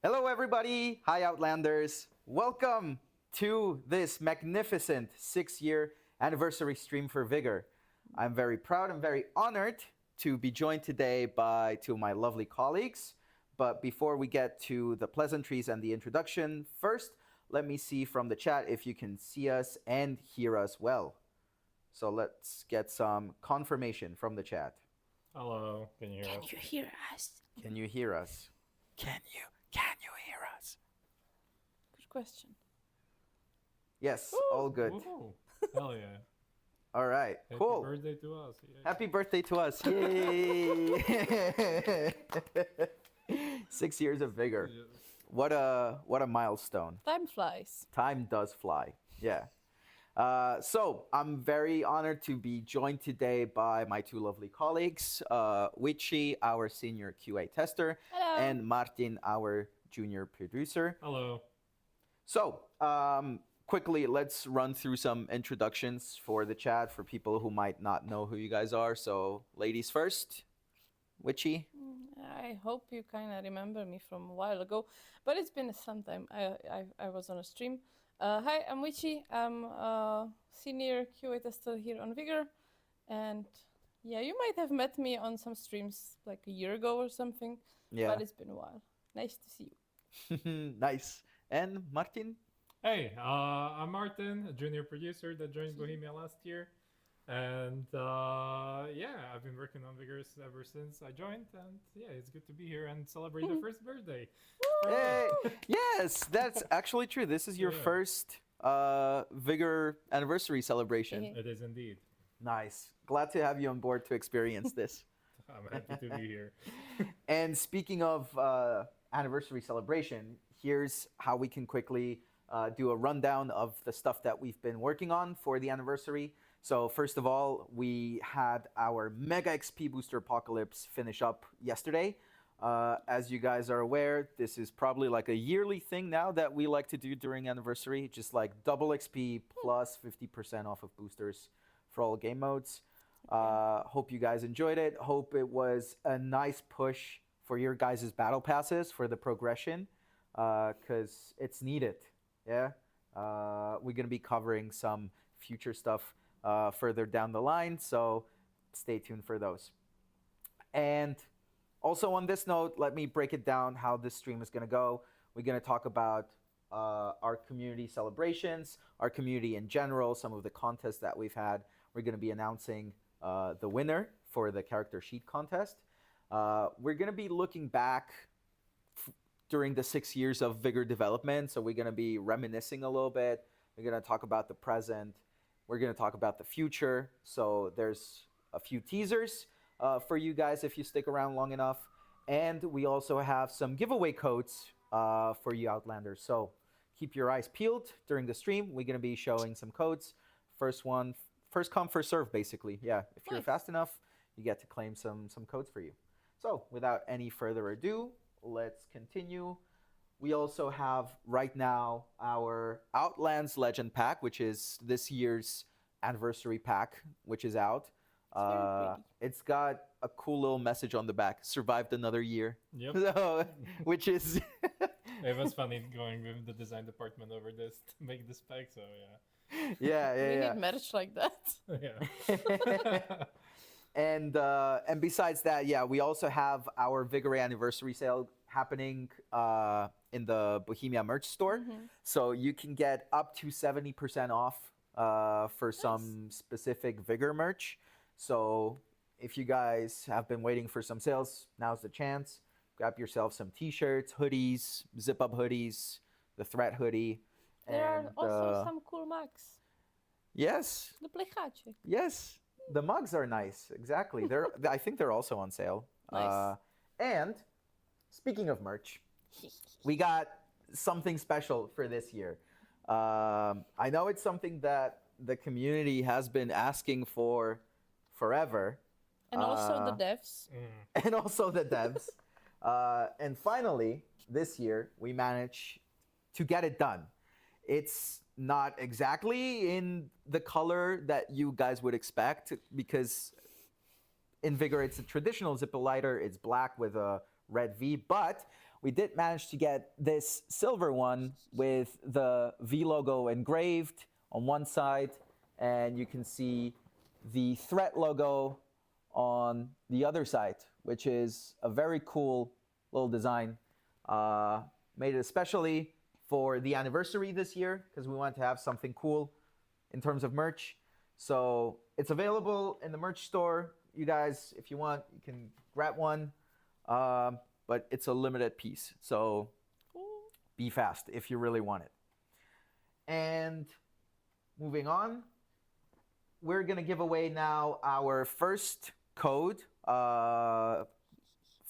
Hello, everybody. Hi, Outlanders. Welcome to this magnificent 6-year anniversary stream for Vigor. I'm very proud and very honored to be joined today by two of my lovely colleagues. But before we get to the pleasantries and the introduction, first, let me see from the chat if you can see us and hear us well. So let's get some confirmation from the chat. Hello, can you hear us? Can you hear us? Can you hear us? Can you hear us? Good question. Yes, Woo! all good. Woohoo. Hell yeah. All right, cool. Happy birthday to us. Yeah. Happy birthday to us. Yay! 6 years of Vigor. Yeah. What a milestone. Time flies. Time does fly. Yeah. So I'm very honored to be joined today by my two lovely colleagues, Witchy, our senior QA tester, Hello. and Martin, our junior producer. Hello. So, quickly, let's run through some introductions for the chat for people who might not know who you guys are. So, ladies first. Witchy. I hope you kind of remember me from a while ago, but it's been some time. I was on a stream. Hi, I'm Witchy. I'm a senior QA tester here on Vigor, and yeah, you might have met me on some streams like a year ago or something. Yeah. But it's been a while. Nice to see you. Nice. And Martin? Hey, I'm Martin, a junior producer that joined Bohemia last year. And yeah, I've been working on Vigorous ever since I joined. And yeah, it's good to be here and celebrate the first birthday. Hey, yes, that's actually true. This is your Yeah. first Vigor anniversary celebration. It is indeed. Nice. Glad to have you on board to experience this. I'm happy to be here. And speaking of anniversary celebration, here's how we can quickly do a rundown of the stuff that we've been working on for the anniversary. So first of all, we had our Mega XP Booster Apocalypse finish up yesterday. As you guys are aware, this is probably like a yearly thing now that we like to do during anniversary, just like double XP plus 50% off of boosters for all game modes. Hope you guys enjoyed it. Hope it was a nice push for your guys' battle passes for the progression, because it's needed. Yeah, we're gonna be covering some future stuff further down the line, so stay tuned for those. And also on this note, let me break it down how this stream is gonna go. We're gonna talk about our community celebrations, our community in general, some of the contests that we've had. We're gonna be announcing the winner for the character sheet contest. We're gonna be looking back during the 6 years of Vigor development, so we're gonna be reminiscing a little bit. We're gonna talk about the present. We're gonna talk about the future. So there's a few teasers for you guys if you stick around long enough, and we also have some giveaway codes for you Outlanders. So keep your eyes peeled during the stream. We're gonna be showing some codes. First come, first serve, basically. Yeah, if you're Nice. fast enough, you get to claim some codes for you. So without any further ado, let's continue. We also have right now our Outlands Legend pack, which is this year's anniversary pack, which is out. very pretty. It's got a cool little message on the back. Survived another year. Yep. So, which is It was funny going with the design department over this to make this pack, so yeah. yeah. We need merch like that. Yeah. And besides that, yeah, we also have our Vigor anniversary sale happening in the Bohemia merch store. So you can get up to 70% off for some specific Vigor merch. So if you guys have been waiting for some sales, now's the chance. Grab yourself some t-shirts, hoodies, zip-up hoodies, the threat hoodie. There are and, also some cool mugs. Yes, The plechaczek. yes. The mugs are nice. Exactly. I think they're also on sale. Nice. And speaking of merch, we got something special for this year. I know it's something that the community has been asking for forever. And also the devs. And also the devs. And finally, this year, we managed to get it done. It's not exactly in the color that you guys would expect, because in Vigor, it's a traditional Zippo lighter. It's black with a red V, but we did manage to get this silver one with the V logo engraved on one side, and you can see the threat logo on the other side, which is a very cool little design. Made it especially for the anniversary this year because we wanted to have something cool in terms of merch. So it's available in the merch store. You guys, if you want, you can grab one. But it's a limited piece. So be fast if you really want it. And moving on, we're going to give away now our first code for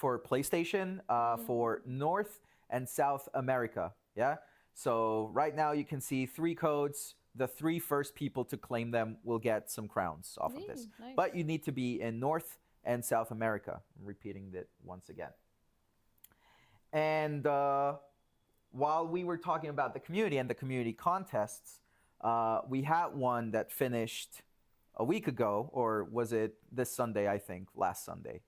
PlayStation for North and South America. Yeah. So right now you can see 3 codes. The 3 first people to claim them will get some crowns off of this. Nice. But you need to be in North and South America. I'm repeating that once again. And while we were talking about the community and the community contests, we had one that finished a week ago, or was it this Sunday, I think, last Sunday.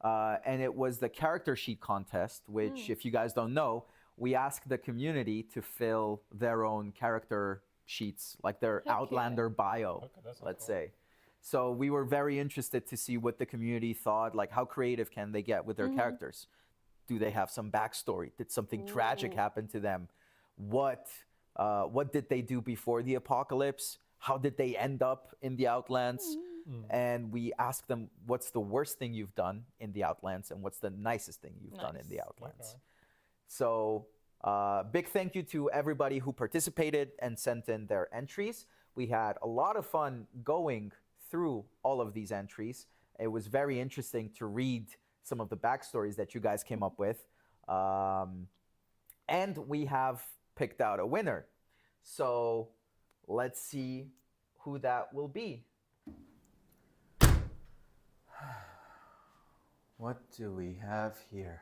And it was the character sheet contest, which, if you guys don't know, we asked the community to fill their own character sheets, like their Outlander bio, let's say. So we were very interested to see what the community thought, like how creative can they get with their characters. Do they have some backstory? Did something tragic happen to them? What did they do before the apocalypse? How did they end up in the Outlands? And we asked them, what's the worst thing you've done in the Outlands and what's the nicest thing you've done in the Outlands? So big thank you to everybody who participated and sent in their entries. We had a lot of fun going through all of these entries. It was very interesting to read some of the backstories that you guys came up with. And we have picked out a winner. So let's see who that will be. What do we have here?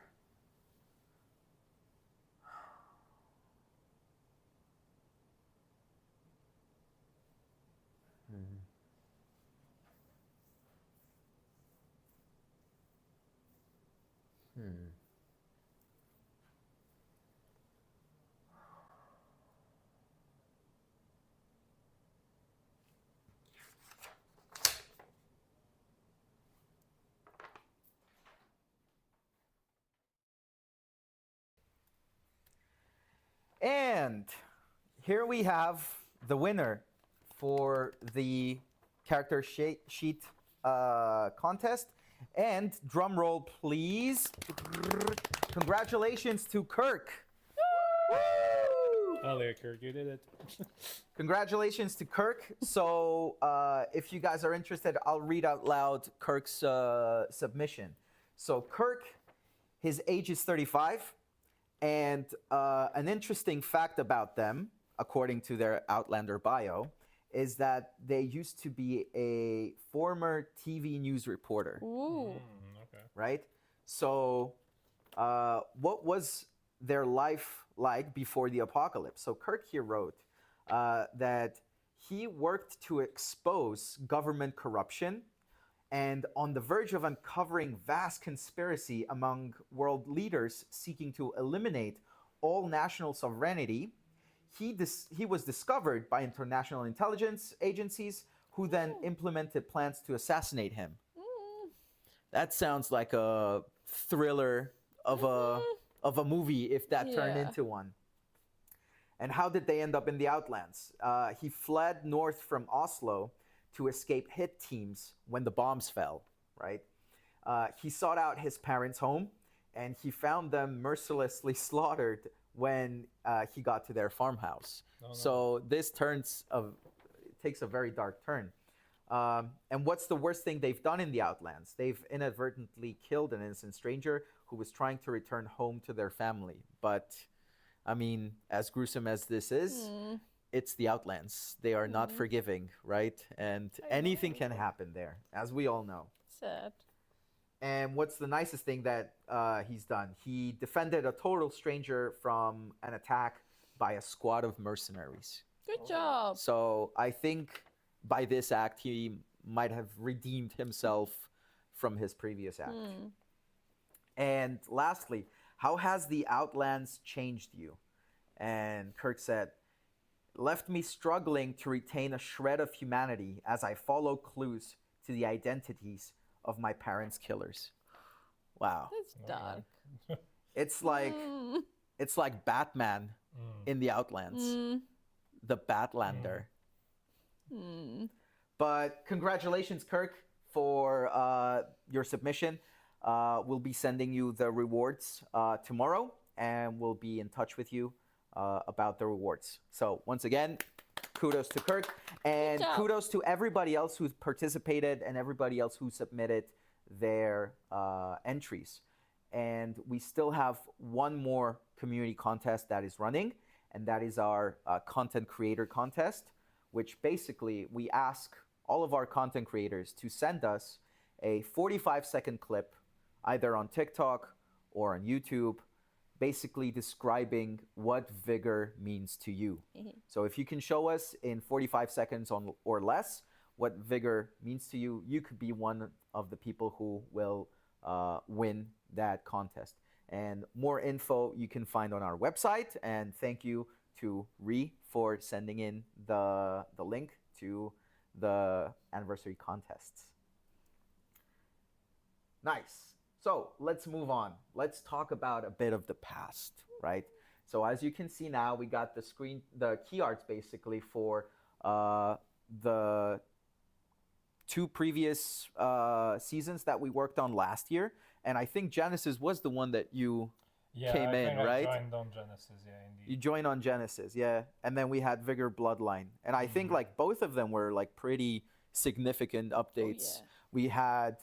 And here we have the winner for the character sheet contest. And drum roll, please. Congratulations to Kirk. Oh, yeah, Kirk, you did it. Congratulations to Kirk. So if you guys are interested, I'll read out loud Kirk's submission. So Kirk, his age is 35. And an interesting fact about them, according to their Outlander bio, is that they used to be a former TV news reporter. Ooh. Okay. Right? So what was their life like before the apocalypse? So Kirk here wrote that he worked to expose government corruption and on the verge of uncovering vast conspiracy among world leaders seeking to eliminate all national sovereignty. He was discovered by international intelligence agencies who then implemented plans to assassinate him. That sounds like a thriller of a movie if that turned into one. And how did they end up in the Outlands? He fled north from Oslo to escape hit teams when the bombs fell, right? He sought out his parents' home and he found them mercilessly slaughtered when he got to their farmhouse. Oh, no. So this takes a very dark turn. And what's the worst thing they've done in the Outlands? They've inadvertently killed an innocent stranger who was trying to return home to their family. But, I mean, as gruesome as this is, it's the Outlands. They are not forgiving, right? And anything can happen there, as we all know. Sad. And what's the nicest thing that he's done? He defended a total stranger from an attack by a squad of mercenaries. Good job. So I think by this act, he might have redeemed himself from his previous act. And lastly, how has the Outlands changed you? And Kirk said, left me struggling to retain a shred of humanity as I follow clues to the identities of my parents' killers. Wow. That's dark. It's like Mm. it's like Batman in the Outlands, the Batlander. But congratulations, Kirk, for your submission. We'll be sending you the rewards tomorrow, and we'll be in touch with you about the rewards. So once again, kudos to Kirk, and job. kudos to everybody else who's participated and everybody else who submitted their entries. And we still have one more community contest that is running, and that is our content creator contest, which basically we ask all of our content creators to send us a 45-second clip, either on TikTok or on YouTube, basically describing what Vigor means to you. So if you can show us in 45 seconds or less what Vigor means to you, you could be one of the people who will win that contest. And more info you can find on our website. And thank you to Rhi for sending in the link to the anniversary contests. Nice. So let's move on. Let's talk about a bit of the past, right? So as you can see now, we got the key arts basically for the two previous seasons that we worked on last year. And I think Genesis was the one that you came in, right? I joined on Genesis, yeah, indeed. You joined on Genesis, yeah. And then we had Vigor Bloodline. And I think like both of them were like pretty significant updates. yeah. We had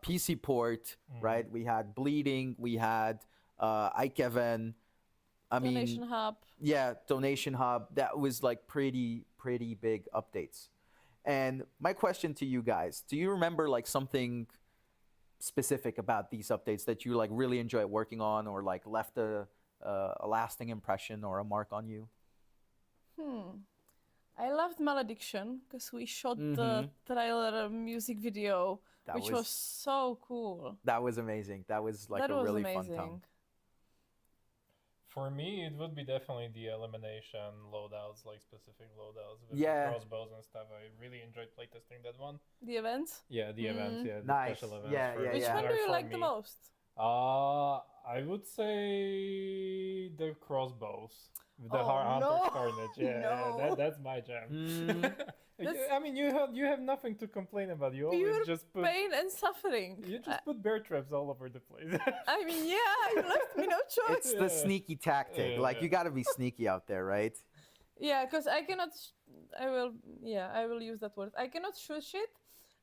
PC port, right? We had Bleeding. We had Ikeven. Donation Hub. Yeah, Donation Hub. That was like pretty big updates. And my question to you guys, do you remember like something specific about these updates that you like really enjoyed working on, or like left a lasting impression or a mark on you? I loved Malediction because we shot the trailer music video, which was so cool. That was amazing. That was like a really fun time. For me, it would be definitely the elimination loadouts, like specific loadouts with Yeah. the crossbows and stuff. I really enjoyed playtesting that one. The events? Yeah, the events, yeah, the Nice. special events. Yeah, for yeah, Which yeah. one do you for like the me. most? I would say the crossbows. The Oh, Hunter's no. Carnage. Yeah, No. yeah, that's my jam. That's- I mean, you have nothing to complain about. You Pure always just put pain and suffering. you just put bear traps all over the place. I mean, yeah, you left me no choice. It's the sneaky tactic. Yeah, Like yeah. you got to be sneaky out there, right? Yeah, because I cannot. I will use that word. I cannot shoot shit.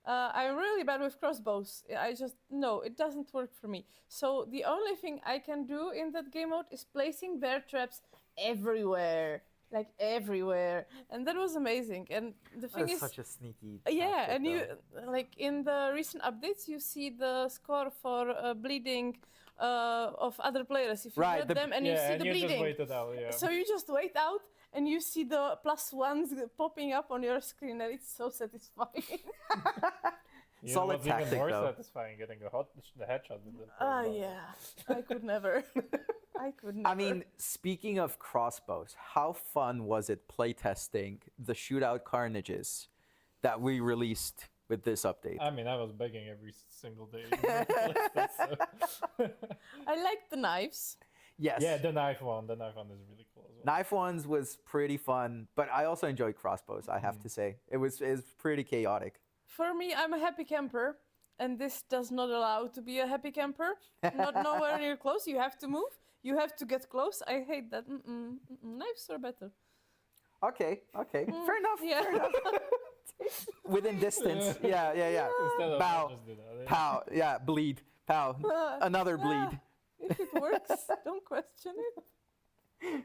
I'm really bad with crossbows. I just no, it doesn't work for me. So the only thing I can do in that game mode is placing bear traps everywhere, like everywhere, and that was amazing. And the thing That's is, such a sneaky. yeah, tactic, and you though. like in the recent updates, you see the score for bleeding of other players. If you Right, hit the- them and you yeah, see and the you just bleeding, wait it out. Yeah. so you just wait out and you see the +1s popping up on your screen, and it's so satisfying. You know Solid what's even tactic, more though. satisfying getting the headshot with the Ah, crossbow. yeah, I could never. I could never. I mean, speaking of crossbows, how fun was it playtesting the shootout carnages that we released with this update? I mean, I was begging every single day. So- I like the knives. Yes. Yeah, the knife one. The knife one is really cool as well. Knife ones was pretty fun, but I also enjoyed crossbows, I have to say. It was pretty chaotic. For me, I'm a happy camper, and this does not allow to be a happy camper. Not nowhere near close. You have to move. You have to get close. I hate that. Knives are better. Okay. Fair enough. Yeah. Fair enough. Within distance. Yeah. Instead of Bow. just do that. Pow. Yeah, bleed. Pow. Another bleed. If it works, don't question it.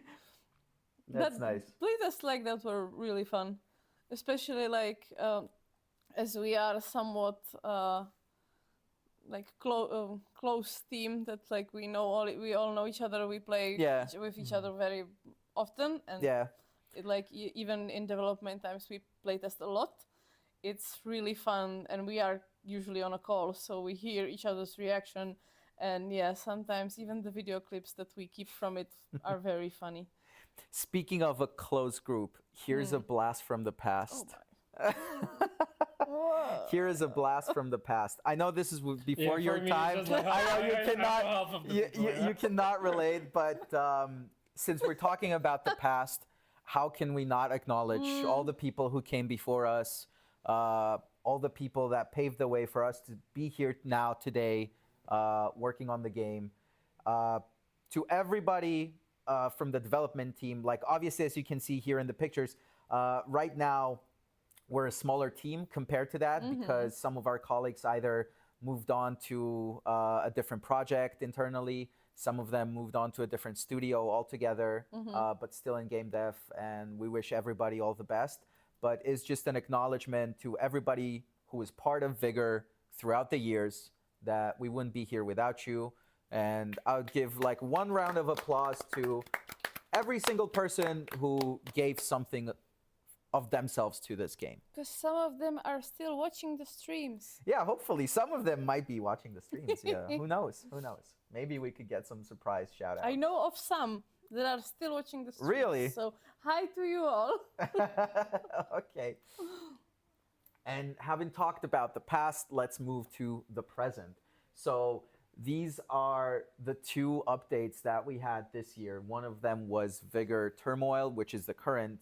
That's nice. Playtests like that were really fun, especially like as we are somewhat like close team that like we all know each other. We play Yeah. with each other very often, and Yeah. it, like even in development times we playtest a lot. It's really fun, and we are usually on a call, so we hear each other's reaction, And yeah, sometimes even the video clips that we keep from it are very funny. Speaking of a close group, here's a blast from the Oh past. my. Whoa. Here is a blast from the past. I know this is before Yeah, your for me, it's time. just like, I know you I know cannot. half of the You, people, you, yeah. you cannot relate, but since we're talking about the past, how can we not acknowledge all the people who came before us, all the people that paved the way for us to be here now today, working on the game. To everybody from the development team, like obviously as you can see here in the pictures, right now we're a smaller team compared to that because some of our colleagues either moved on to a different project internally, some of them moved on to a different studio altogether, but still in game dev, and we wish everybody all the best. But it's just an acknowledgement to everybody who was part of Vigor throughout the years that we wouldn't be here without you. And I would give like one round of applause to every single person who gave something of themselves to this game. Because some of them are still watching the streams. Yeah, hopefully some of them might be watching the streams. Yeah, who knows? Who knows? Maybe we could get some surprise shout outs. I know of some that are still watching the streams. Really? So hi to you all. Okay. And having talked about the past, let's move to the present. So these are the two updates that we had this year. One of them was Vigor Turmoil, which is the current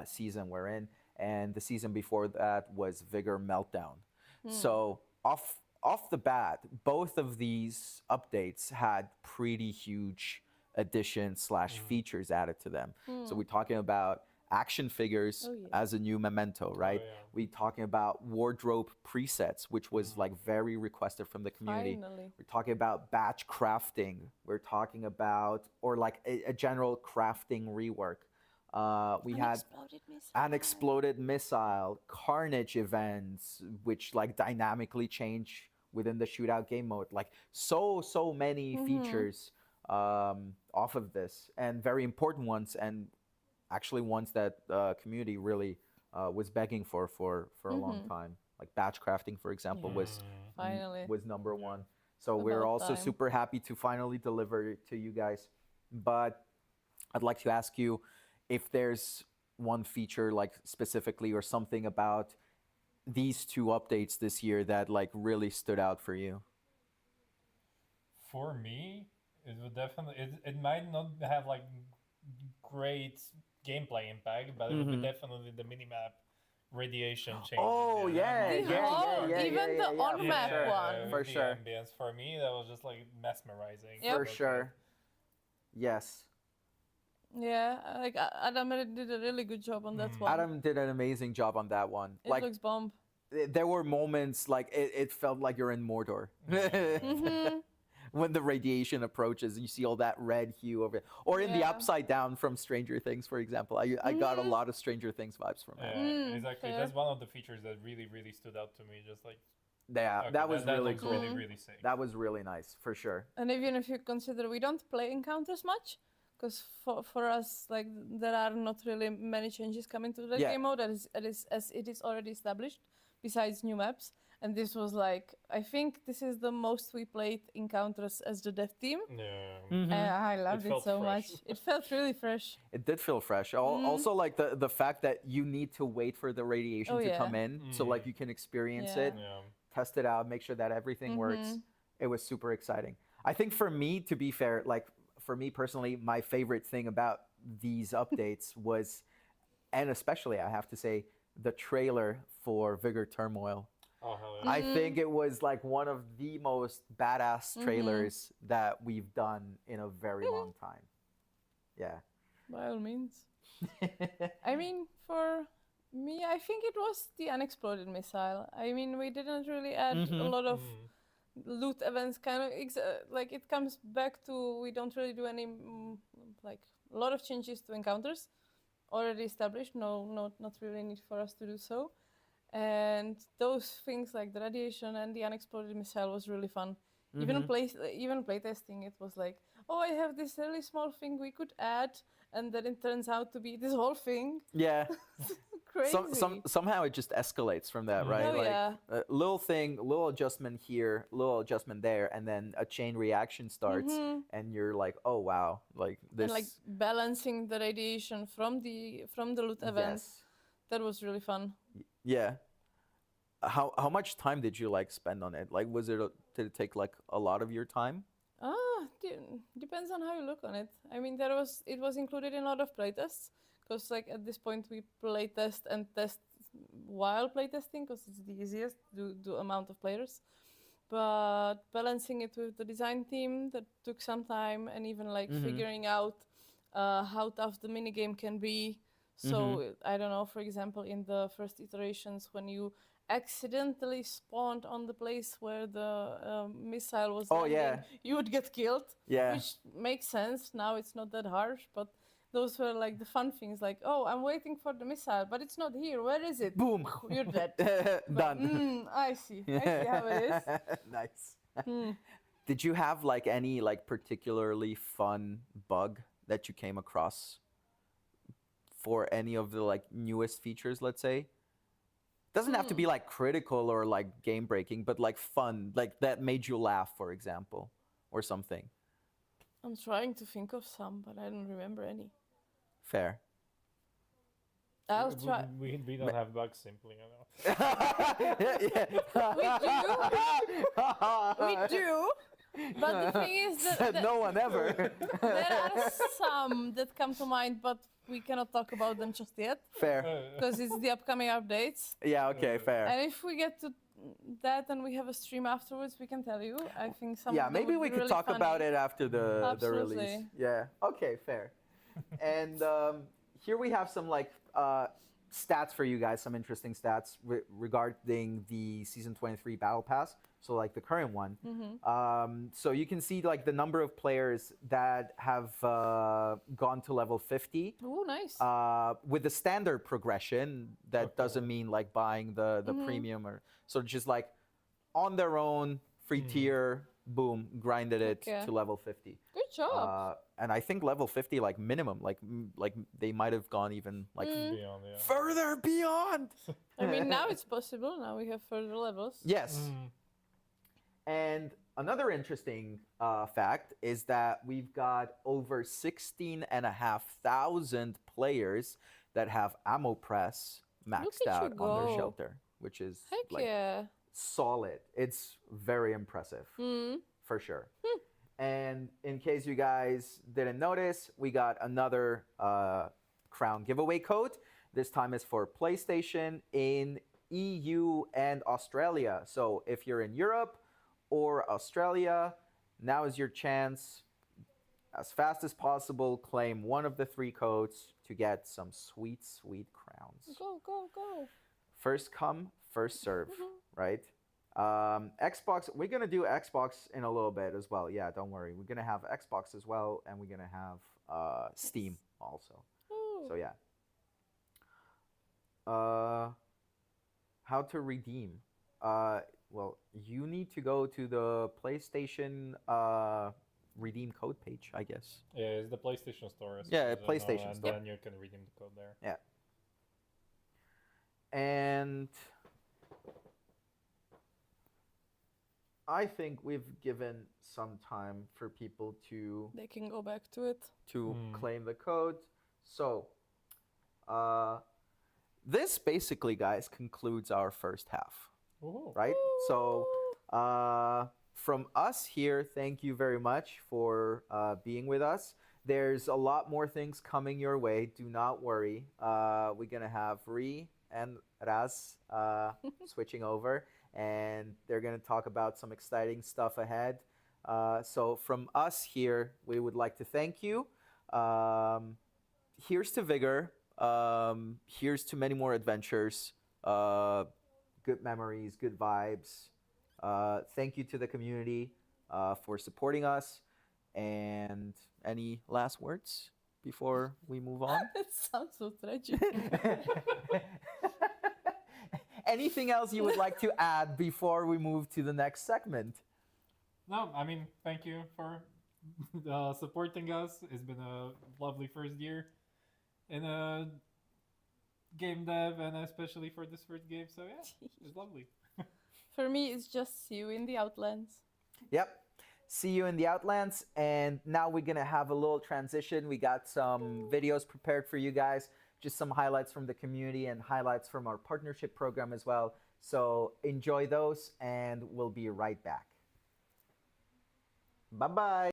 season we're in, and the season before that was Vigor Meltdown. So off the bat, both of these updates had pretty huge additions / features added to them. So we're talking about action figures as a new memento, right? yeah. We're talking about wardrobe presets, which was like very requested from the community. Finally. We're talking about batch crafting. We're talking about, or like a general crafting rework. We had Unexploded missile. unexploded missile, carnage events, which like dynamically change within the shootout game mode. Like so many features off of this, and very important ones, and actually ones that community really was begging for a long time. Like batch crafting, for example, Finally. was number one. So About we're also time. super happy to finally deliver it to you guys. But I'd like to ask you if there's one feature like specifically or something about these two updates this year that like really stood out for you. For me, it would definitely. It might not have like great gameplay impact, but it would be definitely the minimap radiation change. Oh, yeah, The whole, even the on-map sure. one. For the sure. Ambience for me, that was just like mesmerizing. Yep. For sure. Yes. Yeah, like Adam did a really good job on that one. Adam did an amazing job on that one. It Like looks bomb. there were moments like it felt like you're in Mordor. When the radiation approaches, you see all that red hue over it. Or in the Yeah. Upside Down from Stranger Things, for example. I got a lot of Stranger Things vibes from that. Yeah, exactly. fair. That's one of the features that really stood out to me. Just like Yeah, okay, that was really looks cool. really sick. That was really nice, for sure. And even if you consider we don't play encounters much, because for us, like there are not really many changes coming to the Yeah. game mode as it is already established, besides new maps. And this was like, I think this is the most we played encounters as the dev team. Yeah. And I loved it felt so fresh. much. It felt really fresh. It did feel fresh. Also, like the fact that you need to wait for the radiation Oh, to yeah. come in, so like you can experience Yeah. it, Yeah. test it out, make sure that everything works. It was super exciting. I think for me, to be fair, like for me personally, my favorite thing about these updates was, and especially I have to say, the trailer for Vigor Turmoil. Oh hell yeah. I think it was like one of the most badass trailers that we've done in a very long time. Yeah. By all means. I mean, for me, I think it was the unexploded missile. I mean, we didn't really add a lot of loot events. Kind of like it comes back to we don't really do any like a lot of changes to encounters already established. No, not really need for us to do so. And those things like the radiation and the unexploded missile was really fun. Even playtesting, it was like, oh, I have this really small thing we could add, and then it turns out to be this whole thing. Yeah. crazy. Somehow it just escalates from that, right? Oh, Like yeah. a little thing, little adjustment here, little adjustment there, and then a chain reaction starts, and you're like, oh wow, like this. And like balancing the radiation from the loot event. Yes. That was really fun. Yeah. How much time did you like spend on it? Like, did it take like a lot of your time? Depends on how you look on it. I mean, it was included in a lot of playtests because like at this point we playtest and test while playtesting because it's the easiest do amount of players. But balancing it with the design team that took some time, and even like figuring out how tough the minigame can be. So I don't know, for example, in the first iterations when you accidentally spawned on the place where the missile was landing, you would get killed, which makes sense. Now it's not that harsh, but those were like the fun things, like, oh, I'm waiting for the missile, but it's not here. Where is it? Boom. You're dead. Done. I see how it is. Nice. Did you have like any like particularly fun bug that you came across for any of the like newest features, let's say? Doesn't have to be like critical or like game breaking, but like fun, like that made you laugh, for example, or something. I'm trying to think of some, but I don't remember any. Fair. I'll try. We don't have bugs, simply, you know. We do. But the thing is that no one ever. there are some that come to mind, but we cannot talk about them just yet. Fair. Because it's the upcoming updates. Yeah, okay, fair. And if we get to that and we have a stream afterwards, we can tell you. I think some. Yeah, of them maybe would we be could really talk funny. about it after the Absolutely. release. Yeah. Okay, fair. And here we have some like stats for you guys, some interesting stats regarding the season 23 battle pass. So like the current one. So you can see like the number of players that have gone to level 50. Oh, nice. With the standard progression, that doesn't mean like buying the premium, or so just like on their own free tier, boom, grinded it to level 50. Good job. And I think level 50 like minimum, like they might have gone even like Beyond, yeah. further beyond. I mean, now it's possible. Now we have further levels. Yes. And another interesting fact is that we've got over 16,500 players that have ammo press maxed out on their shelter, which is solid. It's very impressive, for sure. And in case you guys didn't notice, we got another crown giveaway code. This time is for PlayStation in EU and Australia. So if you're in Europe or Australia, now is your chance. As fast as possible, claim one of the 3 codes to get some sweet, sweet crowns. Go, go, go. First come, first serve, right? Xbox, we're going to do Xbox in a little bit as well. Yeah, don't worry. We're going to have Xbox as well, and we're going to have Steam also. Ooh. So, yeah. How to redeem? Well, you need to go to the PlayStation redeem code page, I guess. Yeah, it's the PlayStation Store. PlayStation and Store. then you can redeem the code there. Yeah. And I think we've given some time for people to They can go back to it. claim the code. So, this basically, guys, concludes our first half. Ooh. Right? So, from us here, thank you very much for being with us. There's a lot more things coming your way. Do not worry. We're going to have Rhi and Raz switching over, and they're going to talk about some exciting stuff ahead. So, from us here, we would like to thank you. Here's to Vigor. Here's to many more adventures. Good memories, good vibes. Thank you to the community for supporting us. And any last words before we move on? It sounds so tragic. Anything else you would like to add before we move to the next segment? No, I mean, thank you for supporting us. It's been a lovely first year in a game dev, and especially for this first game. So yeah, it's lovely. For me, it's just you in the Outlands. Yep. See you in the Outlands. And now we're going to have a little transition. We got some videos prepared for you guys, just some highlights from the community and highlights from our partnership program as well. So enjoy those, and we'll be right back. Bye bye.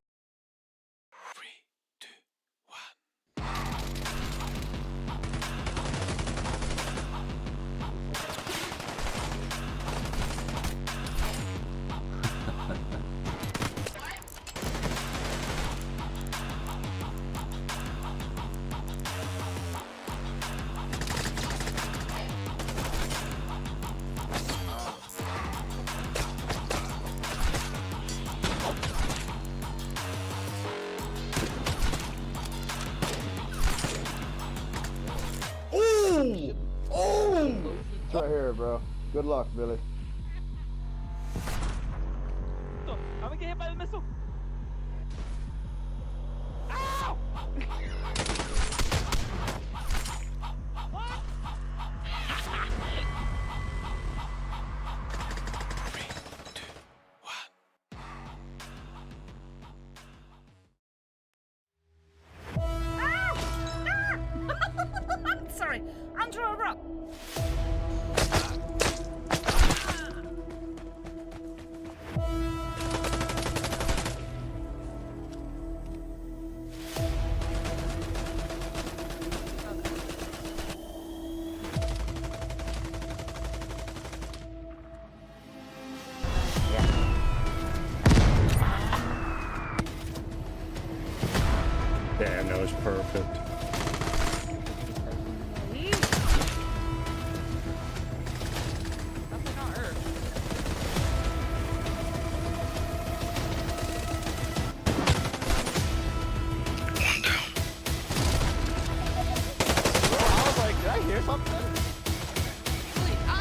It's right here, bro. Good luck, Billy. I'm gonna get hit by the missile. Ow! What? Sorry, under a rock. Damn, that was perfect. Definitely not Earth. I was like, did I hear something? Really? Ah!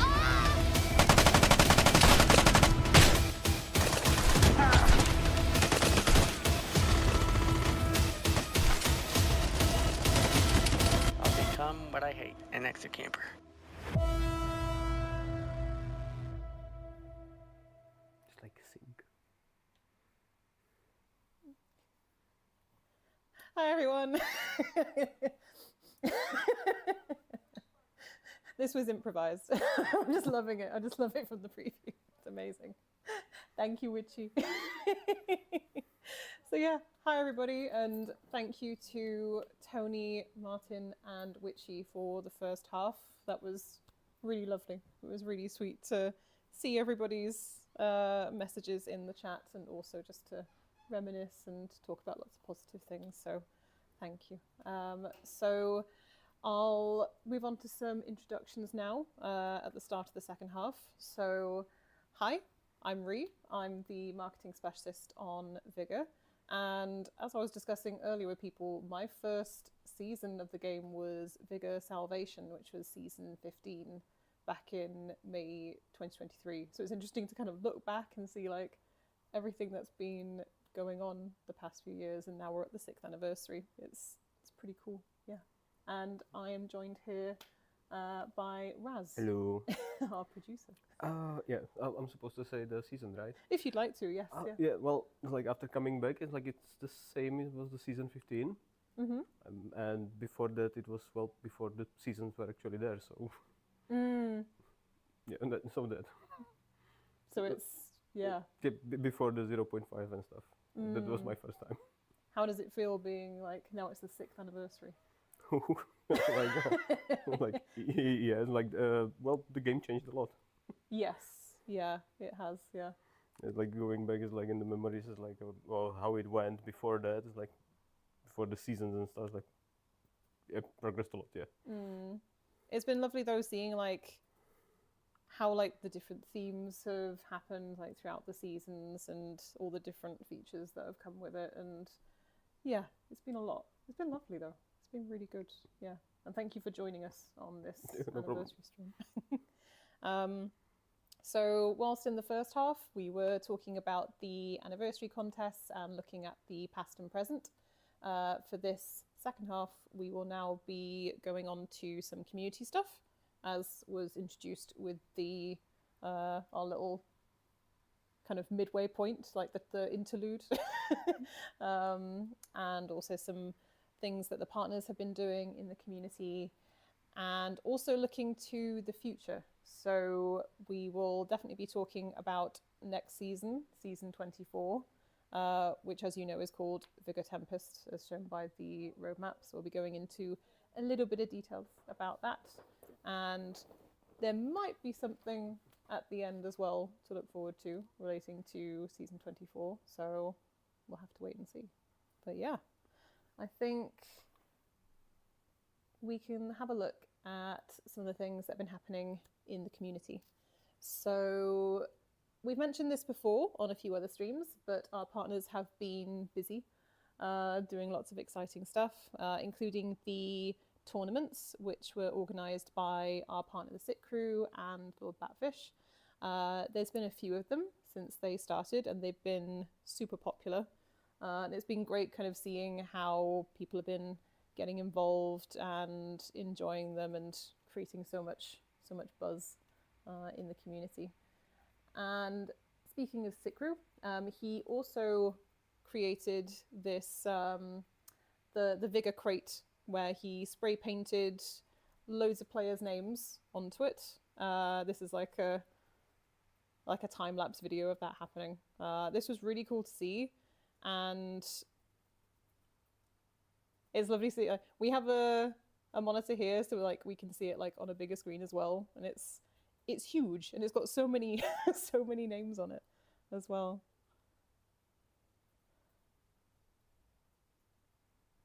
I'll become what I hate, an extra camper. It's like sync. Hi everyone. This was improvised. I'm just loving it. I just love it from the preview. It's amazing. Thank you, Witchy. So yeah, hi everybody, and thank you to Tony, Martin, and Witchy for the first half. That was really lovely. It was really sweet to see everybody's messages in the chat, and also just to reminisce and talk about lots of positive things. So thank you. So I'll move on to some introductions now at the start of the second half. So hi, I'm Rhi. I'm the marketing specialist on Vigor. And as I was discussing earlier with people, my first season of the game was Vigor Salvation, which was season 15 back in May 2023. So it's interesting to kind of look back and see like everything that's been going on the past few years, and now we're at the 6th anniversary. It's pretty cool, yeah. And I am joined here by Raz, Hello. our producer. Yeah, I'm supposed to say the season, right? If you'd like to, yes. Yeah. Yeah, well, like after coming back, it's like it's the same as was the season 15. Mm-hmm. And before that, it was, well, before the seasons were actually there, so. Mm. Yeah, and that, so that. So it's, yeah. Before the 0.5 and stuff. That was my first time. How does it feel being like, now it's the 6th anniversary? like, yeah, like, well, the game changed a lot. Yes, yeah, it has, yeah. It's like going back is like in the memories is like, well, how it went before that is like, before the seasons and stuff, like, it progressed a lot, yeah. It's been lovely though seeing like how like the different themes have happened like throughout the seasons and all the different features that have come with it, and yeah, it's been a lot. It's been lovely though. It's been really good, yeah. And thank you for joining us on this No anniversary stream. So whilst in the first half we were talking about the anniversary contests and looking at the past and present, for this second half, we will now be going on to some community stuff, as was introduced with the our little kind of midway point, like the interlude, and also some things that the partners have been doing in the community, and also looking to the future. So we will definitely be talking about next season, season 24, which, as you know, is called Vigor Tempest, as shown by the roadmap. So we'll be going into a little bit of details about that. And there might be something at the end as well to look forward to relating to season 24. So we'll have to wait and see. But yeah, I think we can have a look at some of the things that have been happening in the community. So we've mentioned this before on a few other streams, but our partners have been busy doing lots of exciting stuff, including the tournaments, which were organised by our partner, the Sit Crew, and Lord Batfish. There's been a few of them since they started, and they've been super popular. And it's been great kind of seeing how people have been getting involved and enjoying them and creating so much buzz in the community. And speaking of Sit Crew, he also created this the Vigor crate, where he spray painted loads of players' names onto it. This is like a time-lapse video of that happening. This was really cool to see, and it's lovely to see. We have a monitor here, so like we can see it like on a bigger screen as well, and it's huge, and it's got so many so many names on it as well.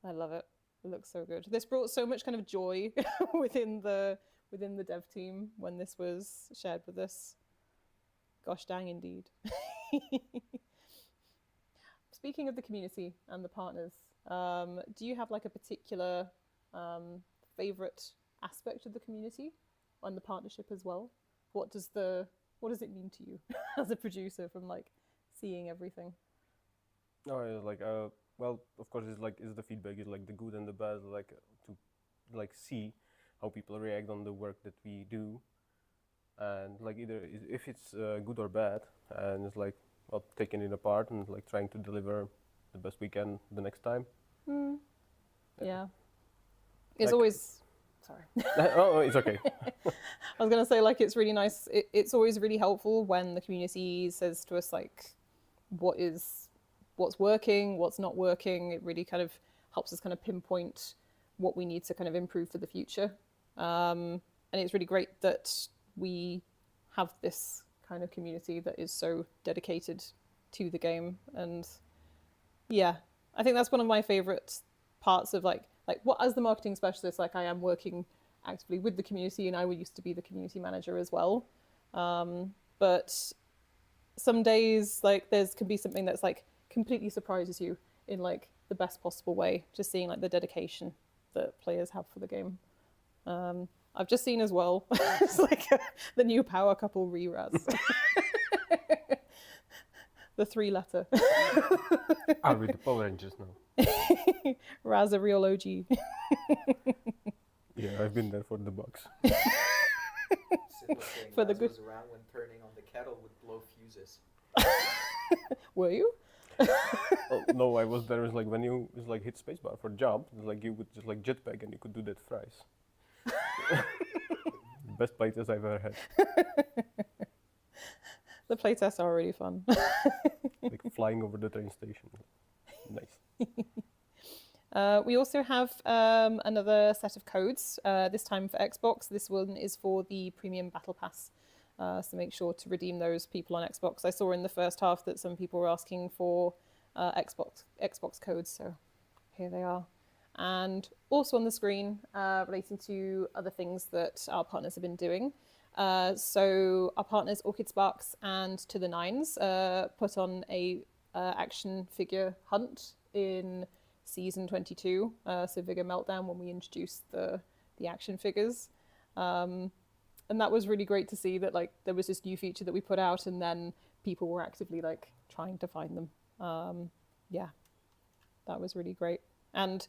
I love it. It looks so good. This brought so much kind of joy within the dev team when this was shared with us. Gosh dang, indeed. Speaking of the community and the partners, do you have like a particular favorite aspect of the community and the partnership as well? What does it mean to you as a producer from like seeing everything? Oh, yeah, like well, of course, it's the feedback is like the good and the bad, like to like see how people react on the work that we do, and like either if it's good or bad, and it's like well taking it apart and like trying to deliver the best we can the next time. Yeah, it's like, always sorry. Oh, it's okay. I was gonna say like it's really nice. It's always really helpful when the community says to us like what's working, what's not working. It really kind of helps us kind of pinpoint what we need to kind of improve for the future. And it's really great that we have this kind of community that is so dedicated to the game. And yeah, I think that's one of my favorite parts of like what, as the marketing specialist, like I am working actively with the community, and I used to be the community manager as well. But some days like can be something that's like completely surprises you in like the best possible way, just seeing like the dedication that players have for the game. I've just seen as well it's like the new power couple re-raz. The 3-letter. Are we the Power Rangers now? Raz a real OG. Yeah, I've been there for the bugs. For the good. Was around when turning on the kettle would blow fuses. Were you? Oh, no, I was there. It was like when you like hit spacebar for jump, it was like you would just like jetpack and you could do that thrice. Best playtest I've ever had. The playtests are really fun. Like flying over the train station. Nice. We also have another set of codes, this time for Xbox. This one is for the Premium Battle Pass. So make sure to redeem those, people on Xbox. I saw in the first half that some people were asking for Xbox codes, so here they are. And also on the screen, relating to other things that our partners have been doing. So our partners Orchid Sparks and To the Nines put on a action figure hunt in season 22, so Vigor Meltdown, when we introduced the action figures. And that was really great to see that like there was this new feature that we put out, and then people were actively like trying to find them. Yeah, that was really great. And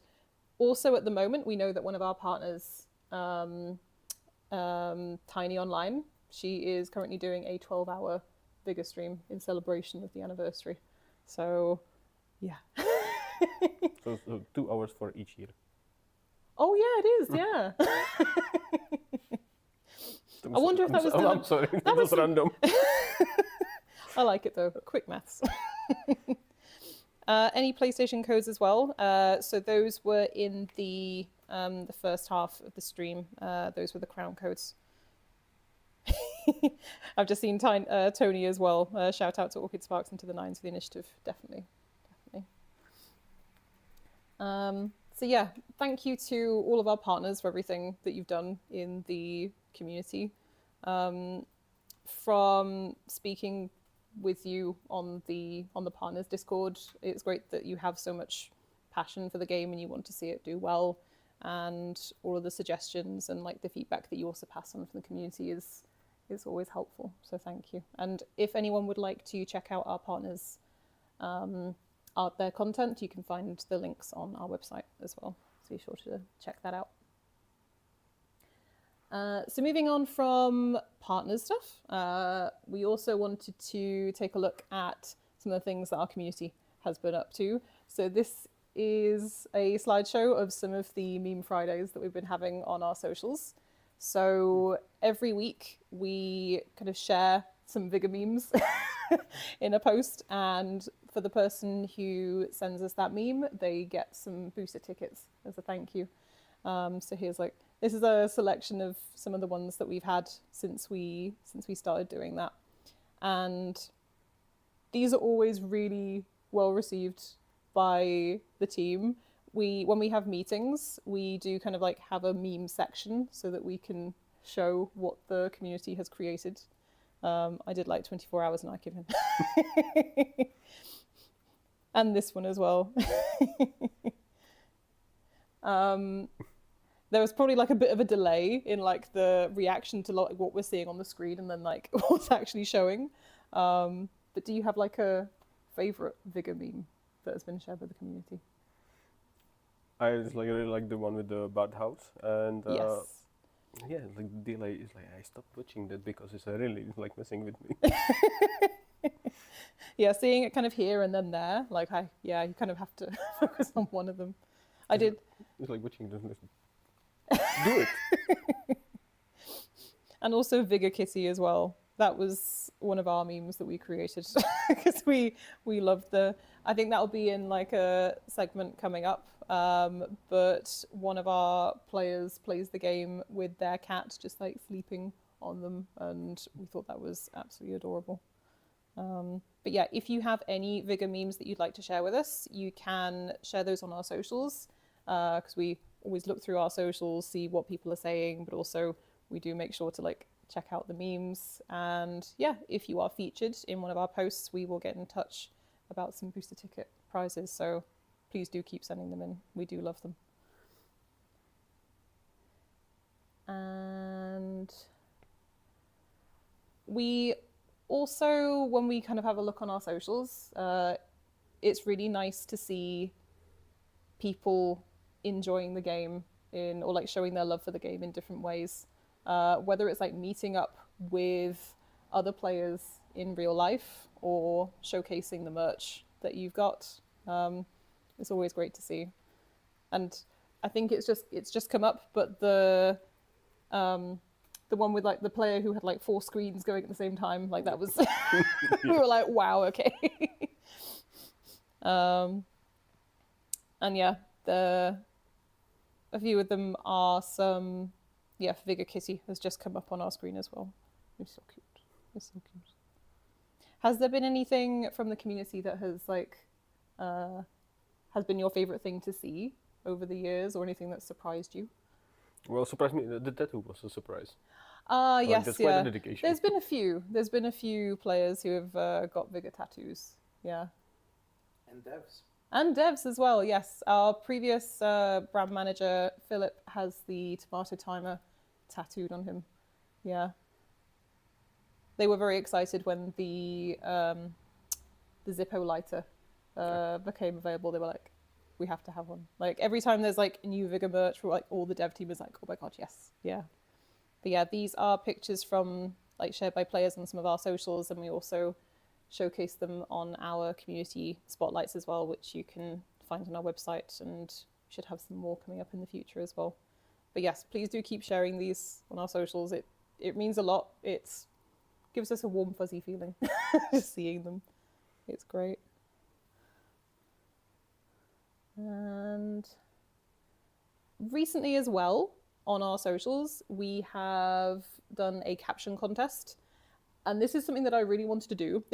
also at the moment, we know that one of our partners, Tiny Online, she is currently doing a 12-hour Vigor stream in celebration of the anniversary. So, yeah. So 2 hours for each year. Oh yeah, it is. Yeah. I wonder if that was. I'm sorry, that was random. I like it though. Quick maths. Any PlayStation codes as well. So those were in the first half of the stream. Those were the crown codes. I've just seen Tony as well. Shout out to Orchid Sparks and to the Nines for the initiative. Definitely. So yeah, thank you to all of our partners for everything that you've done in the community. From speaking with you on the partners Discord, it's great that you have so much passion for the game and you want to see it do well, and all of the suggestions and like the feedback that you also pass on from the community is always helpful. So thank you. And if anyone would like to check out our partners their content, you can find the links on our website as well, so be sure to check that out. So moving on from partner stuff, we also wanted to take a look at some of the things that our community has been up to. So this is a slideshow of some of the meme Fridays that we've been having on our socials. So every week we kind of share some Vigor memes in a post, and for the person who sends us that meme, they get some booster tickets as a thank you. So here's this is a selection of some of the ones that we've had since we started doing that, and these are always really well received by the team. When we have meetings, we do kind of have a meme section so that we can show what the community has created. I did 24 hours in Archive. And this one as well. There was probably a bit of a delay in the reaction to what we're seeing on the screen and then what's actually showing. But do you have a favorite Vigor meme that has been shared by the community? I just really like the one with the bad house, and yes. Yeah, the delay is I stopped watching that because it's really messing with me. Yeah, seeing it kind of here and then there, you kind of have to focus on one of them. It's like watching the do it. And also Vigor Kitty as well. That was one of our memes that we created because we loved I think that'll be in a segment coming up. But one of our players plays the game with their cat just sleeping on them, and we thought that was absolutely adorable. But yeah, if you have any Vigor memes that you'd like to share with us, you can share those on our socials, because we always look through our socials, see what people are saying, but also we do make sure to check out the memes. And yeah, if you are featured in one of our posts, we will get in touch about some booster ticket prizes. So please do keep sending them in. We do love them. And we also, when we kind of have a look on our socials, it's really nice to see people enjoying the game or showing their love for the game in different ways. Whether it's meeting up with other players in real life or showcasing the merch that you've got. It's always great to see. And I think it's just come up, but the one with the player who had 4 screens going at the same time, that was we were wow, okay. And yeah, a few of them are some, yeah, Vigor Kitty has just come up on our screen as well. It's so cute. It's so cute. Has there been anything from the community that has been your favorite thing to see over the years, or anything that surprised you? Well, surprised me. The tattoo was a surprise. Yes, that's yeah. quite a dedication. There's been a few players who have got Vigor tattoos. Yeah. And devs as well, yes. Our previous brand manager, Philip, has the tomato timer tattooed on him. Yeah. They were very excited when the Zippo lighter became available. They were we have to have one. Like every time there's like new Vigor merch, like all the dev team is like, oh my god, yes, yeah. But yeah, these are pictures from like shared by players on some of our socials, and we also showcase them on our community spotlights as well, which you can find on our website, and should have some more coming up in the future as well. But yes, please do keep sharing these on our socials. It means a lot. It gives us a warm fuzzy feeling just seeing them. It's great. And recently as well, on our socials, we have done a caption contest. And this is something that I really wanted to do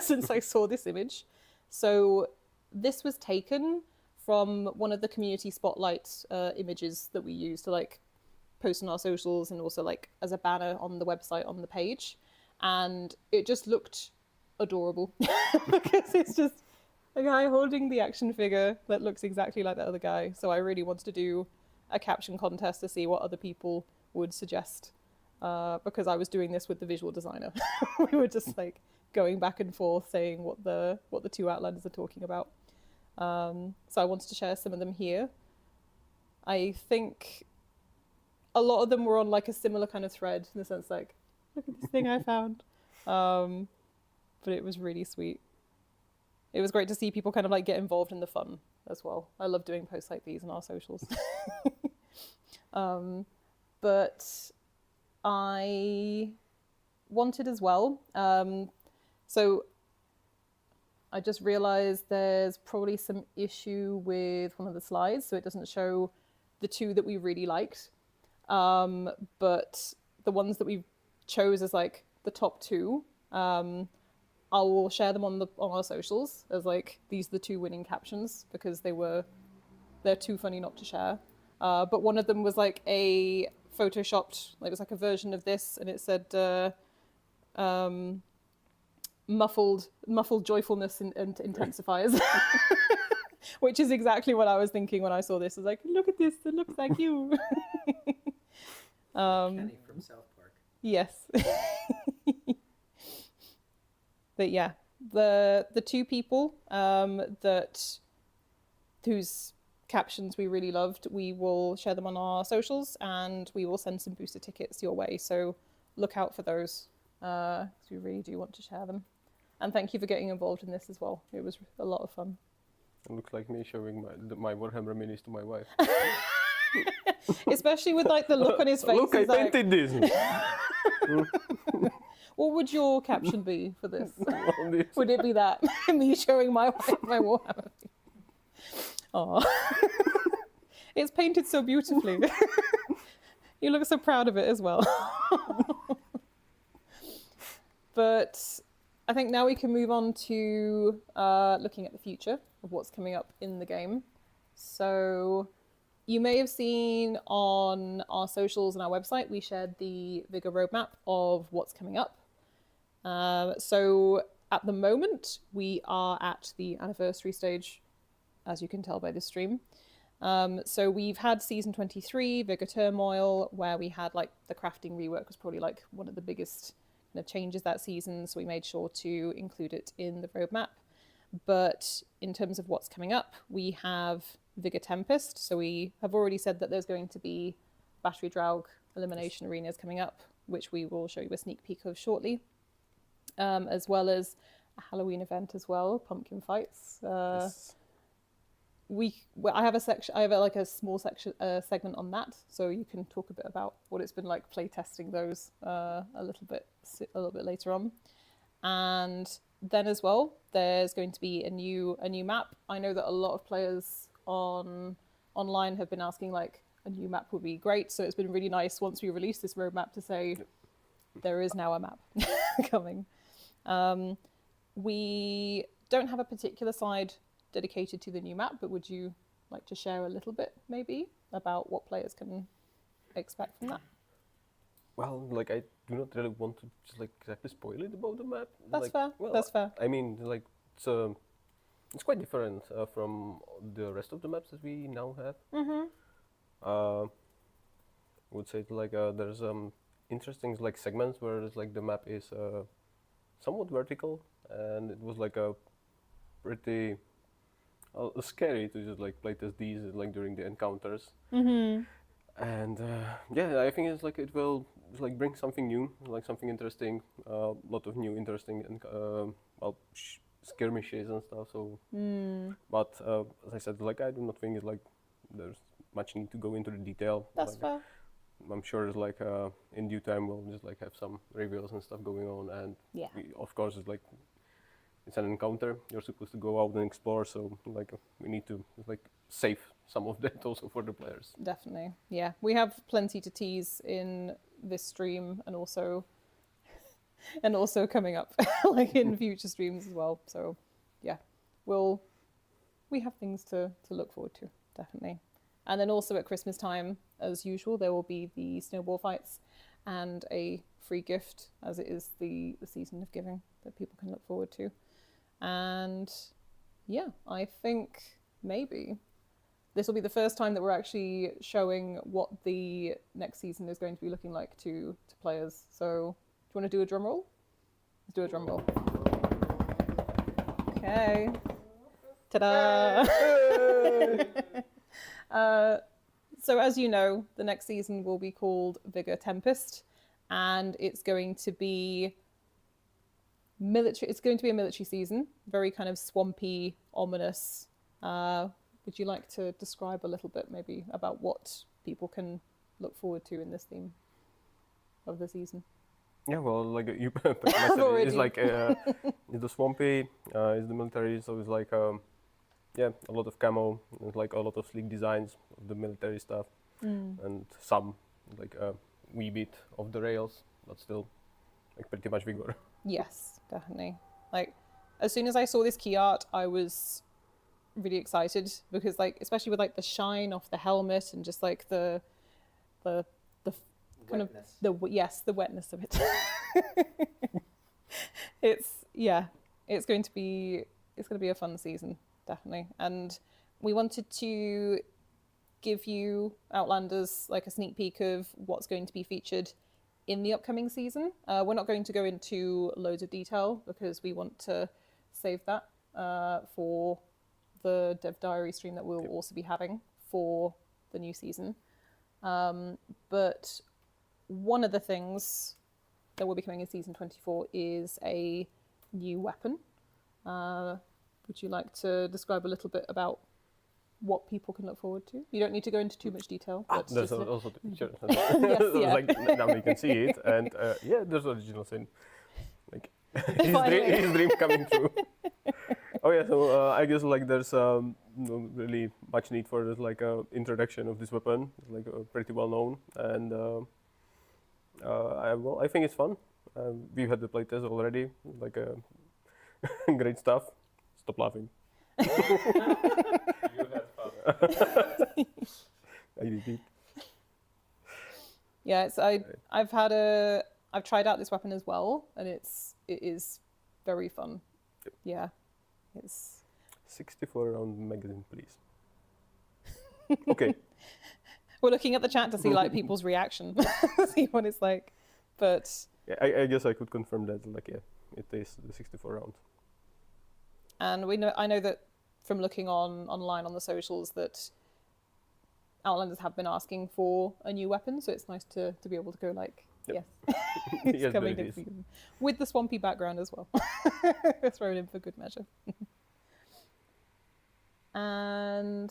since I saw this image. So this was taken from one of the community spotlight images that we use to like post on our socials and also like as a banner on the website on the page. And it just looked adorable because it's just a guy holding the action figure that looks exactly like the other guy. So I really wanted to do a caption contest to see what other people would suggest, because I was doing this with the visual designer. We were just like going back and forth saying what the two Outlanders are talking about. So I wanted to share some of them here. I think a lot of them were on like a similar kind of thread in the sense like, look at this thing I found. But it was really sweet. It was great to see people kind of like get involved in the fun as well. I love doing posts like these on our socials. But I wanted as well. So I just realized there's probably some issue with one of the slides, so it doesn't show the two that we really liked. But the ones that we chose as like the top two, I will share them on our socials as like these are the two winning captions because they're too funny not to share. But one of them was like a photoshopped, like it was like a version of this, and it said muffled joyfulness and intensifiers, which is exactly what I was thinking when I saw this. I was like, look at this, it looks like you. Kenny from South Park. Yes. But yeah, the two people whose captions we really loved, we will share them on our socials and we will send some booster tickets your way. So look out for those because we really do want to share them. And thank you for getting involved in this as well. It was a lot of fun. It looks like me showing my Warhammer minis to my wife. Especially with like the look on his face. Look, I painted this. What would your caption be for this? Would it be that? Me showing my wife my Warhammer? Oh, it's painted so beautifully. You look so proud of it as well. But I think now we can move on to looking at the future of what's coming up in the game. So you may have seen on our socials and our website, we shared the Vigor roadmap of what's coming up. So at the moment, we are at the anniversary stage, as you can tell by this stream. So we've had season 23, Vigor Turmoil, where we had like the crafting rework was probably like one of the biggest kind of changes that season. So we made sure to include it in the roadmap. But in terms of what's coming up, we have Vigor Tempest. So we have already said that there's going to be Battery Draug elimination arenas coming up, which we will show you a sneak peek of shortly. As well as a Halloween event as well, pumpkin fights. Yes. I have a section. I have like a small section segment on that, so you can talk a bit about what it's been like play testing those a little bit later on. And then as well, there's going to be a new map. I know that a lot of players online have been asking like a new map would be great. So it's been really nice once we release this roadmap to say there is now a map coming. We don't have a particular side dedicated to the new map, but would you like to share a little bit maybe about what players can expect from that? Well, like I do not really want to just like exactly spoil it about the map. That's like, fair. Well, That's fair. I mean, like it's quite different from the rest of the maps that we now have. I would say like there's interesting like segments where it's like the map is somewhat vertical, and it was like a pretty scary to just like playtest these like during the encounters. Mm-hmm. And yeah, I think it's like it will just, like bring something new, like something interesting, a lot of new interesting and well skirmishes and stuff. So, but as I said, like I do not think it's like there's much need to go into the detail. That's like, fair. I'm sure it's like in due time we'll just like have some reveals and stuff going on, and Yeah. of course it's like it's an encounter. You're supposed to go out and explore, so like we need to like save some of that also for the players. Definitely. Yeah. We have plenty to tease in this stream and also coming up like in future streams as well. So yeah. We have things to look forward to, definitely. And then also at Christmas time, as usual, there will be the snowball fights and a free gift, as it is the season of giving that people can look forward to. And yeah, I think maybe this will be the first time that we're actually showing what the next season is going to be looking like to players. So do you want to do a drum roll? Let's do a drum roll. Okay. Ta-da! So as you know, the next season will be called Vigor Tempest, and it's going to be military. It's going to be a military season, very kind of swampy, ominous. Would you like to describe a little bit, maybe, about what people can look forward to in this theme of the season? Yeah, well, like you said, it's like it's the swampy, it's the military, so it's like yeah, a lot of camo, it's like a lot of sleek designs of the military stuff, and some like a wee bit of the rails, but still like pretty much Vigor. Yes, definitely. Like as soon as I saw this key art, I was really excited because like especially with like the shine off the helmet and just like the kind of the wetness of it. It's going to be a fun season, definitely. And we wanted to give you Outlanders like a sneak peek of what's going to be featured in the upcoming season. We're not going to go into loads of detail because we want to save that for the Dev Diary stream that we'll also be having for the new season. But one of the things that will be coming in season 24 is a new weapon. Would you like to describe a little bit about what people can look forward to? You don't need to go into too much detail. But There's also the picture. Yes, yeah. Like now you can see it, and yeah, there's original sin. Like his dream coming true. Oh yeah, so I guess like there's no really much need for this like introduction of this weapon. It's like pretty well known, and I think it's fun. We've had the playtest already, like great stuff. Stop laughing. You had fun. I did. Yeah, I've tried out this weapon as well, and it is very fun. Yep. Yeah, it's 64 round magazine, please. Okay. We're looking at the chat to see like people's reaction, see what it's like. But Yeah, I guess I could confirm that. Like, yeah, it is the 64 round. and I know that from looking online on the socials that Outlanders have been asking for a new weapon, so it's nice to be able to go like, Yep. yes, it's Yes, coming there it next is. season. With the swampy background as well. Thrown in for good measure. And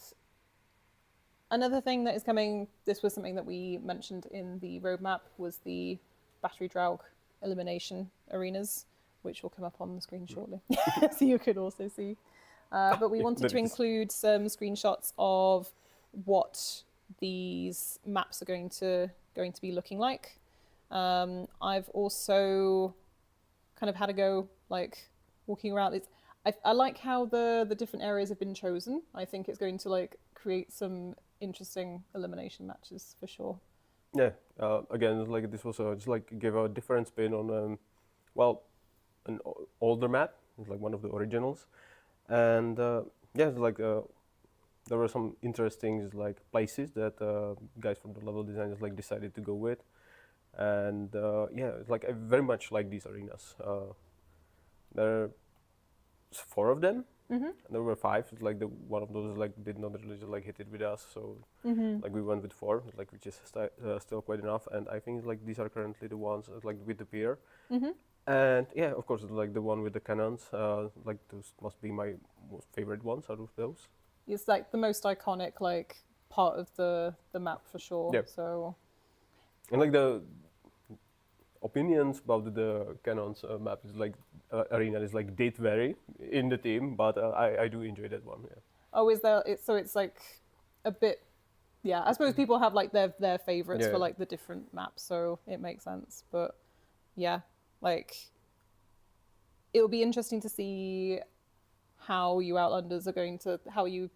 another thing that is coming, this was something that we mentioned in the roadmap, was the Battery Draug elimination arenas, which will come up on the screen shortly, so you could also see. But we wanted to include some screenshots of what these maps are going to be looking like. I've also kind of had a go, like walking around. I like how the different areas have been chosen. I think it's going to like create some interesting elimination matches for sure. Yeah. Again, like this was just like give a different spin on an older map. It's like one of the originals, and yeah, it's like there were some interesting like places that guys from the level designers like decided to go with, and yeah, it's like I very much like these arenas. There's 4 of them, And there were 5. It's like the one of those like did not really just, like hit it with us, so like we went with 4, like which is still quite enough. And I think like these are currently the ones like with the pier. And yeah, of course, like the one with the cannons. Like those must be my most favorite ones out of those. It's like the most iconic like part of the map for sure. Yep. So And like the opinions about the cannons map is like arena is like did vary in the team, but I do enjoy that one. Yeah. oh, is there? So it's like a bit. Yeah, I suppose people have like their favorites for Yeah. like the different maps, so it makes sense. But yeah, like it'll be interesting to see how you Outlanders are going to how you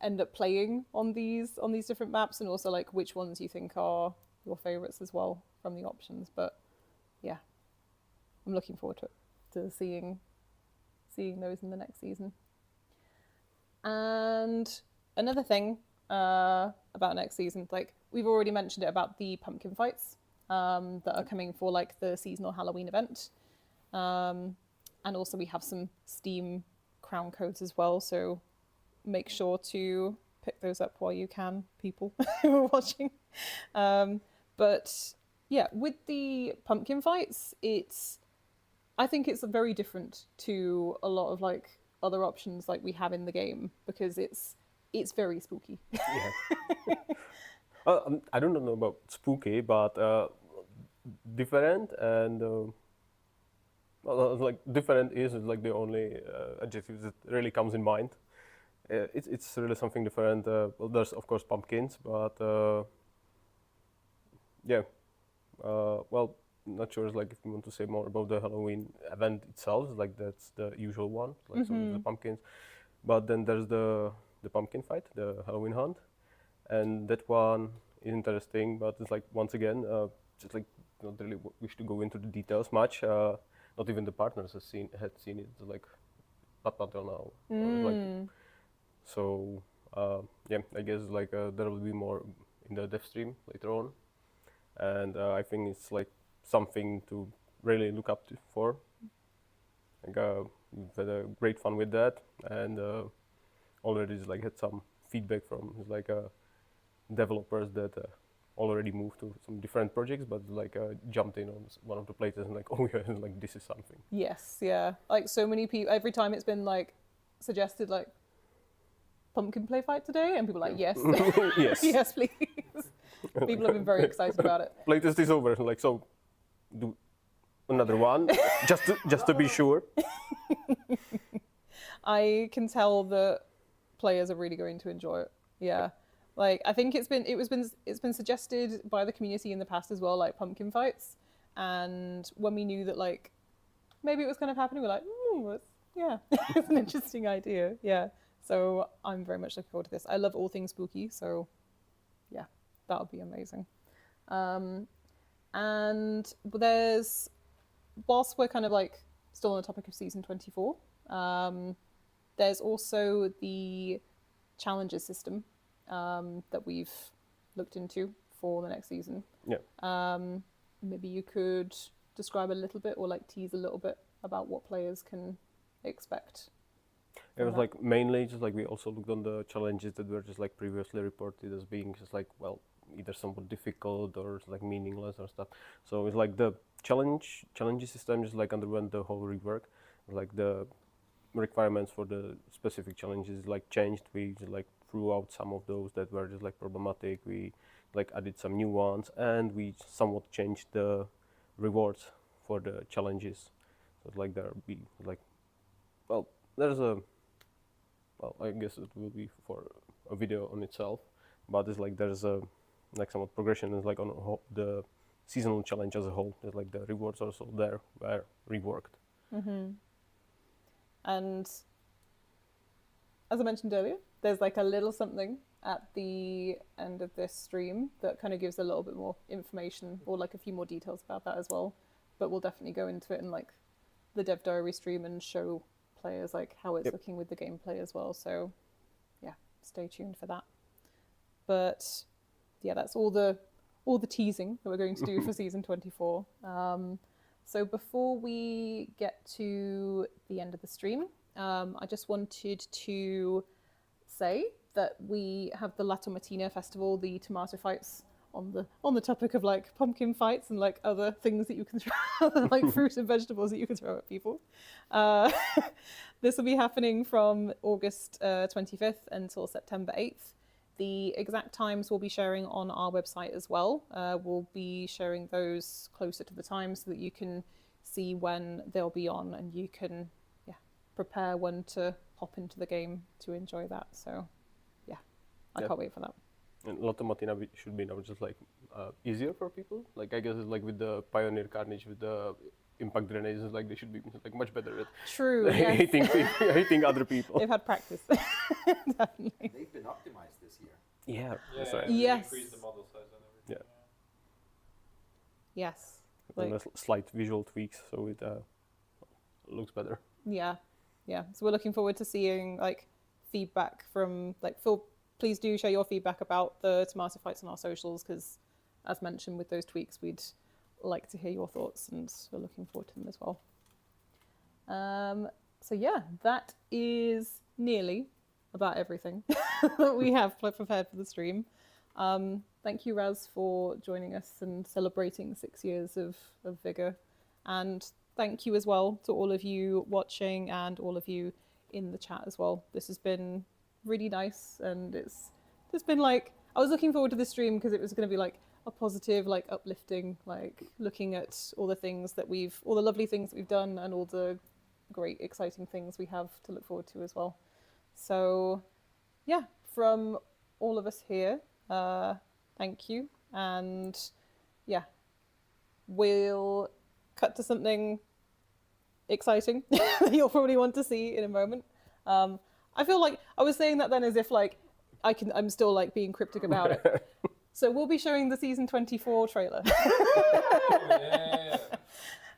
end up playing on these different maps, and also like which ones you think are your favorites as well from the options. But yeah, I'm looking forward to seeing those in the next season. And another thing about next season, like we've already mentioned it about the pumpkin fights that are coming for like the seasonal Halloween event, and also we have some Steam crown codes as well, so make sure to pick those up while you can, people who are watching. But yeah, with the pumpkin fights, I think it's very different to a lot of like other options like we have in the game, because it's very spooky. Yeah. I don't know about spooky, but different and like different is like the only adjective that really comes in mind. It's really something different. Well, there's of course pumpkins, but yeah. Well, not sure. Like if you want to say more about the Halloween event itself, like that's the usual one, like so there's the pumpkins. But then there's the pumpkin fight, the Halloween hunt, and that one is interesting. But it's like once again, just like not really wish to go into the details much. Not even the partners had seen it. Like not until now. Like, so yeah, I guess like there will be more in the dev stream later on, and I think it's like something to really look up to for. Like we've had a great fun with that, and already just, like had some feedback from like developers that already moved to some different projects, but like jumped in on one of the places and like, oh yeah, like this is something. Yes, yeah. Like so many people, every time it's been like suggested like pumpkin play fight today, and people are like, yes. Yes. Yes, please. People have been very excited about it. Playtest is over, like so do another one just to be sure. I can tell that players are really going to enjoy it. Yeah. Like I think it's been suggested by the community in the past as well, like pumpkin fights. And when we knew that like maybe it was kind of happening, we're like, it's an interesting idea. Yeah. So I'm very much looking forward to this. I love all things spooky, so yeah, that would be amazing. And there's, whilst we're kind of like still on the topic of season 24, there's also the challenges system that we've looked into for the next season. Yeah. Maybe you could describe a little bit or like tease a little bit about what players can expect. It was like mainly just like we also looked on the challenges that were just like previously reported as being just like, well, either somewhat difficult or like meaningless or stuff. So it's like the challenges system just like underwent the whole rework. Like the requirements for the specific challenges like changed. We just like threw out some of those that were just like problematic. We like added some new ones, and we somewhat changed the rewards for the challenges. So it's like there be like, well, there's a, well, I guess it will be for a video on itself, but it's like there's a like somewhat progression is like on the seasonal challenge as a whole. It's like the rewards also there were reworked. And as I mentioned earlier, there's like a little something at the end of this stream that kind of gives a little bit more information or like a few more details about that as well. But we'll definitely go into it in like the Dev Diary stream and show players like how it's looking with the gameplay as well. So yeah, stay tuned for that. But yeah, that's all the teasing that we're going to do for season 24. So before we get to the end of the stream, I just wanted to say that we have the La Tomatina Festival, the tomato fights, on the topic of like pumpkin fights and like other things that you can throw, like fruit and vegetables that you can throw at people. This will be happening from August 25th until September 8th. The exact times we'll be sharing on our website as well. We'll be sharing those closer to the time so that you can see when they'll be on and you can prepare when to hop into the game to enjoy that. So I can't wait for that. And La Tomatina should be now just like easier for people. Like I guess it's like with the Pioneer Carnage, with the Impact Grenades, it's like they should be like much better at True. Yes. hitting other people. They've had practice. Definitely. They've been optimized this year. Yeah, that's right. they Yes. increased the model size and everything. Yes. And Like, slight visual tweaks, so it looks better. yeah. So we're looking forward to seeing like feedback from like please do share your feedback about the tomato fights on our socials, because as mentioned with those tweaks, we'd like to hear your thoughts and we're looking forward to them as well. So yeah, that is nearly about everything that we have prepared for the stream. Thank you, Raz, for joining us and celebrating 6 years of Vigor. And thank you as well to all of you watching and all of you in the chat as well. This has been really nice, and it's been like, I was looking forward to this stream because it was going to be like a positive, like uplifting, like looking at all the lovely things that we've done and all the great exciting things we have to look forward to as well. So yeah, from all of us here, thank you, and yeah, we'll cut to something exciting that you'll probably want to see in a moment. I feel like I was saying that then as if like I'm still like being cryptic about it. So we'll be showing the season 24 trailer.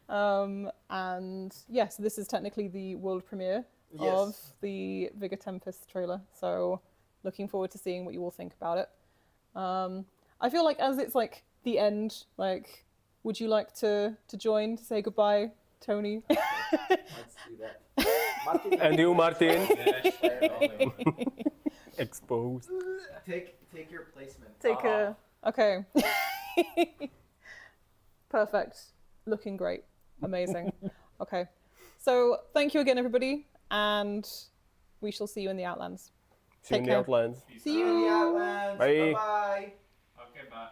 And yes, this is technically the world premiere of the Vigor Tempest trailer. So looking forward to seeing what you all think about it. I feel like as it's like the end, like, would you like to join to say goodbye, Tony? Let's do that. Martin. And you, Martin. Exposed. Take your placement. Okay. Perfect. Looking great. Amazing. Okay. So thank you again, everybody, and we shall see you in the Outlands. See you in the Outlands. See you. Outlands. Bye. Bye-bye. Okay, bye.